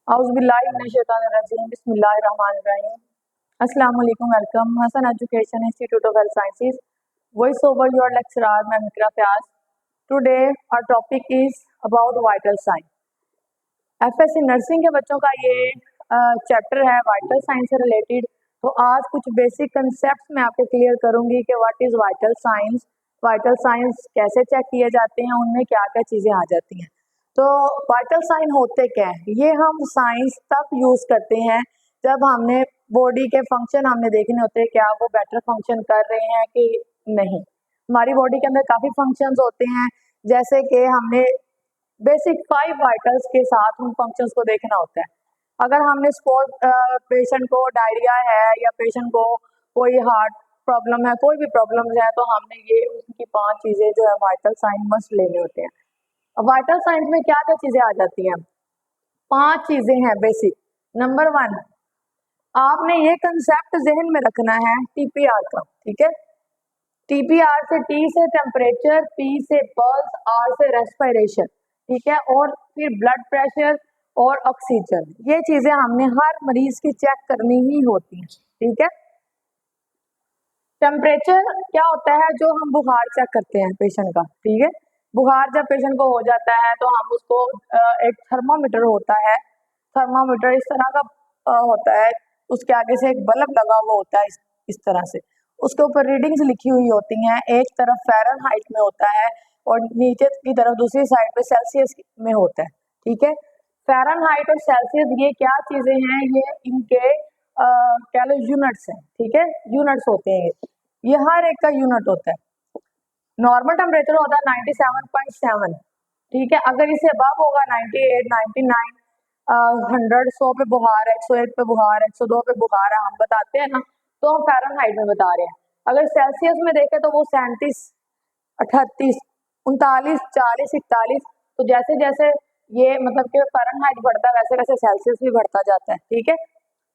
औज़ुबिल्लाहिमिनश्शैतानिर्रजीम बिस्मिल्लाहिर्रहमानिर्रहीम। अस्सलाम वालेकुम, welcome Hasan education institute of health sciences. Voice over your lecturer मैं Mikra Fayaz. Today our topic is about vital sign. FSc nursing के बच्चों का ये चैप्टर है वाइटल साइन से रिलेटेड। तो आज कुछ बेसिक कंसेप्ट मैं आपको क्लियर करूंगी कि व्हाट इज वाइटल साइंस कैसे चेक किए जाते हैं, उनमें क्या क्या चीज़ें आ जाती हैं। तो वाइटल साइन होते क्या है, ये हम साइंस तब यूज करते हैं जब हमने बॉडी के फंक्शन हमने देखने होते हैं, क्या वो बेटर फंक्शन कर रहे हैं कि नहीं। हमारी बॉडी के अंदर काफी फंक्शंस होते हैं, जैसे कि हमने बेसिक 5 वाइटल्स के साथ उन फंक्शंस को देखना होता है। अगर हमने पेशेंट को डायरिया है या पेशेंट को कोई हार्ट प्रॉब्लम है, कोई भी प्रॉब्लम है, तो हमने ये उनकी 5 चीजें जो है वाइटल साइन मस्ट लेने होते हैं। वाइटल साइंस में क्या क्या चीजें आ जाती हैं, 5 चीजें हैं बेसिक। नंबर 1, आपने ये कंसेप्ट जहन में रखना है टीपीआर का, ठीक है। टीपीआर से टी से टेम्परेचर, पी से पल्स, आर से रेस्पिरेशन, ठीक है, और फिर ब्लड प्रेशर और ऑक्सीजन। ये चीजें हमने हर मरीज की चेक करनी ही होती है, ठीक है। टेम्परेचर क्या होता है, जो हम बुखार चेक करते हैं पेशेंट का, ठीक है। बुखार जब पेशेंट को हो जाता है तो हम उसको एक थर्मामीटर होता है, थर्मामीटर इस तरह का होता है, उसके आगे से एक बल्ब लगा हुआ होता है इस तरह से, उसके ऊपर रीडिंग्स लिखी हुई होती हैं। एक तरफ फ़ारेनहाइट में होता है और नीचे की तरफ दूसरी साइड पे सेल्सियस में होता है, ठीक है। फ़ारेनहाइट और सेल्सियस ये क्या चीजें हैं, ये इनके कह लो यूनिट्स हैं, ठीक है, यूनिट्स होते हैं ये हर एक का यूनिट होता है। नॉर्मल टेम्परेचर होता है 97.7, ठीक है। अगर इससे अबव होगा 98, 99, 100, 100 पे बुखार है, 101 पे बुखार है, 102 पे बुखार है, हम बताते हैं ना, तो हम फ़ारेनहाइट में बता रहे हैं। अगर सेल्सियस में देखें तो वो 37, 38, 39, 40, 41, तो जैसे जैसे ये मतलब कि फ़ारेनहाइट बढ़ता है वैसे वैसे सेल्सियस भी बढ़ता जाता है, ठीक है।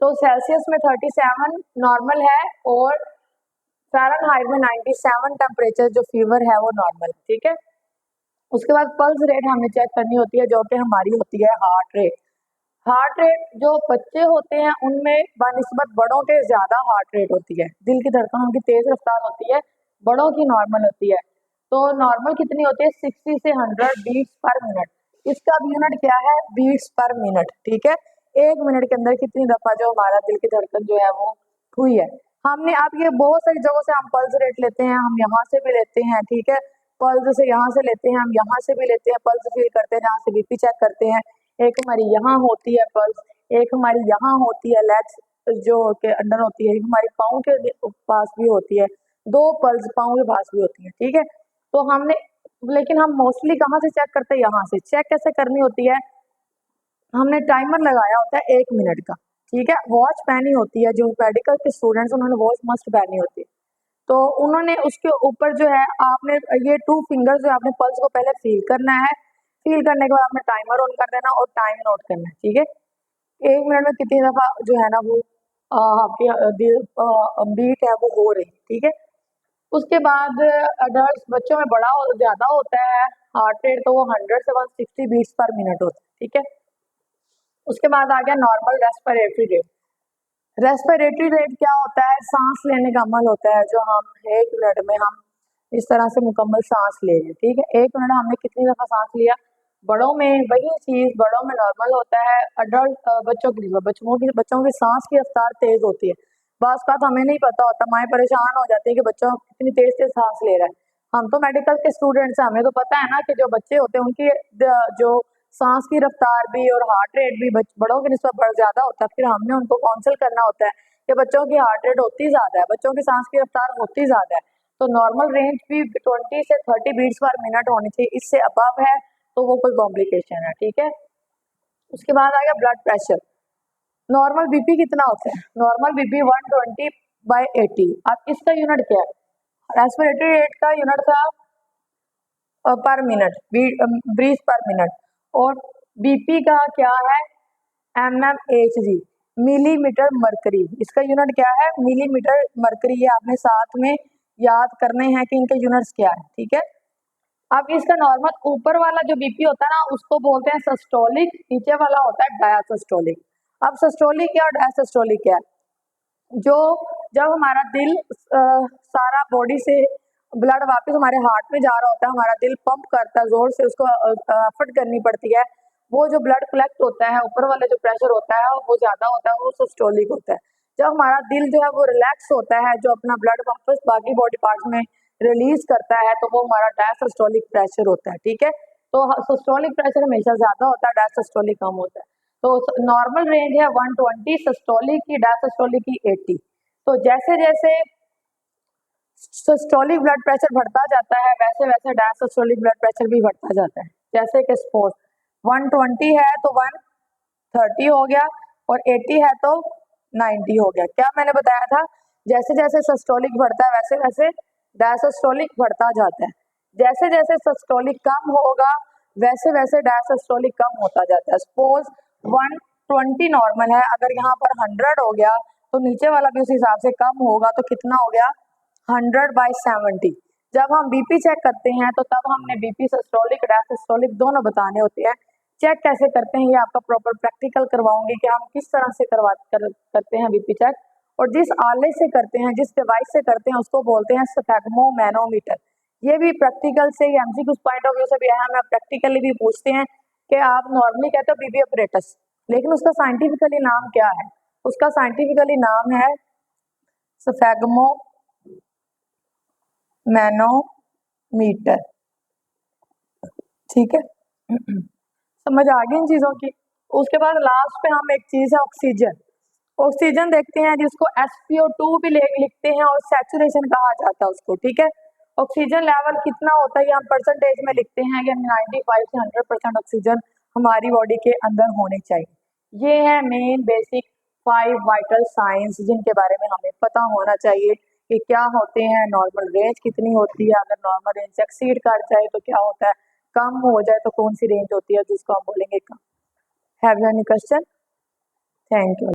तो सेल्सियस में 37 नॉर्मल है और फ़ारेनहाइट में 97 टेम्परेचर जो फीवर है वो नॉर्मल, ठीक है। उसके बाद पल्स रेट हमें चेक करनी होती है, जो कि हमारी होती है हार्ट रेट। हार्ट रेट जो बच्चे होते हैं उनमें बनिस्बत बड़ों के ज्यादा हार्ट रेट होती है, दिल की धड़कन उनकी तेज रफ्तार होती है, बड़ों की नॉर्मल होती है। तो नॉर्मल कितनी होती है, 60 से 100 बीट्स पर मिनट। इसका भी यूनिट क्या है, बीट्स पर मिनट, ठीक है। 1 मिनट के अंदर कितनी दफा जो हमारा दिल की धड़कन जो है वो हुई है। हमने अब ये बहुत सारी जगहों से हम पल्स रेट लेते हैं, हम यहाँ से भी लेते हैं, ठीक है, पल्स से यहाँ से लेते हैं, हम यहाँ से भी लेते हैं, पल्स फील करते हैं, जहाँ से बीपी चेक करते हैं। एक हमारी यहाँ होती है पल्स, एक हमारी यहाँ होती है लेग्स जो के अंदर होती है, एक हमारी पाँव के पास भी होती है, 2 पल्स पाँव के पास भी होती है, ठीक है। तो हमने लेकिन हम मोस्टली कहाँ से चेक करते हैं, यहाँ से। चेक कैसे करनी होती है, हमने टाइमर लगाया होता है 1 मिनट का, ठीक है। वॉच पहनी होती है, जो मेडिकल के स्टूडेंट्स उन्होंने वॉच मस्ट पहनी होती है। तो उन्होंने उसके ऊपर जो है आपने ये 2 फिंगर जो आपने पल्स को पहले फील करना है, फील करने के बाद आपने टाइमर ऑन कर देना और टाइम नोट करना है, ठीक है। 1 मिनट में कितनी दफा जो है ना वो आपकी बीट है वो हो रही, ठीक है। उसके बाद अडल्ट बच्चों में बड़ा ज्यादा होता है हार्ट रेट, तो वो 100 से 160 बीट्स पर मिनट होता है, ठीक है। उसके बाद आ गया normal respiratory rate. Respiratory rate क्या होता है, सांस लेने का अमल होता है, जो हम 1 मिनट में हम इस तरह से मुकम्मल सांस ले रहे हैं, ठीक है। 1 मिनट हमने कितनी दफा सांस लिया। बड़ों में वही चीज, बड़ों में नॉर्मल होता है, अडल्ट बच्चों की सांस की रफ्तार तेज होती है। बात हमें नहीं पता होता, माएँ परेशान हो जाती है कि बच्चों कितनी तेज तेज सांस ले रहा है। हम तो मेडिकल के स्टूडेंट्स हैं, हमें तो पता है ना कि जो बच्चे होते हैं उनकी जो सांस की रफ्तार भी और हार्ट रेट भी बड़ों की निस्बत बढ़ ज्यादा होता है। फिर हमने उनको काउंसिल करना होता है कि बच्चों की हार्ट रेट होती ज्यादा है, बच्चों की सांस की रफ्तार होती ज्यादा है, तो नॉर्मल रेंज भी 20 से 30 बीट्स पर मिनट होनी चाहिए। इससे अबव है तो वो कोई कॉम्प्लिकेशन है, ठीक है। उसके बाद आएगा ब्लड प्रेशर। नॉर्मल बीपी कितना होता है, नॉर्मल बीपी 120/80। अब इसका यूनिट क्या है, रेस्पिरेटरी रेट का यूनिट था per minute, breath per minute, और बीपी का क्या है, mmHg, मिलीमीटर मरकरी। इसका यूनिट क्या है, मिलीमीटर मरकरी। ये आपने साथ में याद करने हैं कि इनके यूनिट्स क्या है, ठीक है। अब इसका नॉर्मल ऊपर वाला जो बीपी होता है ना उसको बोलते हैं सिस्टोलिक, नीचे वाला होता है डायसिस्टोलिक। अब सिस्टोलिक क्या और डायसिस्टोलिक क्या है? जो जब हमारा दिल सारा बॉडी से ब्लड वापस हमारे हार्ट में जा रहा होता है, हमारा दिल पंप करता है जोर से, उसको एफर्ट करनी पड़ती है, वो जो ब्लड कलेक्ट होता है ऊपर वाला जो प्रेशर होता है वो ज्यादा होता है, वो सिस्टोलिक होता है। जब हमारा दिल जो है वो रिलैक्स होता है, जो अपना ब्लड वापस बाकी बॉडी पार्ट्स में रिलीज करता है, तो वो हमारा डायसिस्टोलिक प्रेशर होता है। ठीक है, तो सिस्टोलिक प्रेशर हमेशा ज्यादा होता है, डायसिस्टोलिक कम होता है। तो नॉर्मल रेंज है 120 सिस्टोलिक की, डायसिस्टोलिक की 80। तो जैसे जैसे सिस्टोलिक ब्लड प्रेशर बढ़ता जाता है वैसे वैसे डायसिस्टोलिक ब्लड प्रेशर भी बढ़ता जाता है। जैसे कि सपोज 120 है तो 130 हो गया, और 80 है तो 90 हो गया। क्या मैंने बताया था? जैसे जैसे सिस्टोलिक बढ़ता है वैसे वैसे डायसिस्टोलिक बढ़ता जाता है। जैसे जैसे सिस्टोलिक कम होगा वैसे वैसे डायसिस्टोलिक कम होता जाता है। सपोज 120 नॉर्मल है, अगर यहाँ पर 100 हो गया तो नीचे वाला भी उस हिसाब से कम होगा, तो कितना हो गया? 100/70। जब हम बीपी चेक करते हैं तो तब हमने बीपी सिस्टोलिक डायसिस्टोलिक दोनों बताने होते हैं। चेक कैसे करते हैं ये आपका प्रॉपर प्रैक्टिकल करवाऊंगी कि हम किस तरह से करते हैं बीपी चेक, और जिस आले से करते हैं, जिस डिवाइस से करते हैं उसको बोलते हैं स्फेग्मोमैनोमीटर। ये भी प्रैक्टिकल से ही एमसीक्यू पॉइंट ऑफ व्यू से भी अहम है, प्रैक्टिकली भी पूछते हैं कि आप नॉर्मली कहते हो बीपी अपरेटस, लेकिन उसका साइंटिफिकली नाम क्या है? उसका साइंटिफिकली नाम है स्फेग्मोमैनोमीटर। ठीक है, समझ आ गई इन चीजों की। उसके बाद लास्ट पे हम एक चीज है ऑक्सीजन। ऑक्सीजन देखते हैं जिसको SpO2 भी लिखते हैं और सैचुरेशन कहा जाता है उसको। ठीक है, ऑक्सीजन लेवल कितना होता है ये हम परसेंटेज में लिखते हैं कि 95 से 100% ऑक्सीजन हमारी बॉडी के अंदर होनी चाहिए। ये है मेन बेसिक 5 वाइटल साइंस जिनके बारे में हमें पता होना चाहिए कि क्या होते हैं, नॉर्मल रेंज कितनी होती है, अगर नॉर्मल रेंज एक्सीड कर जाए तो क्या होता है, कम हो जाए तो कौन सी रेंज होती है जिसको हम बोलेंगे कम। Have you any question? Thank you.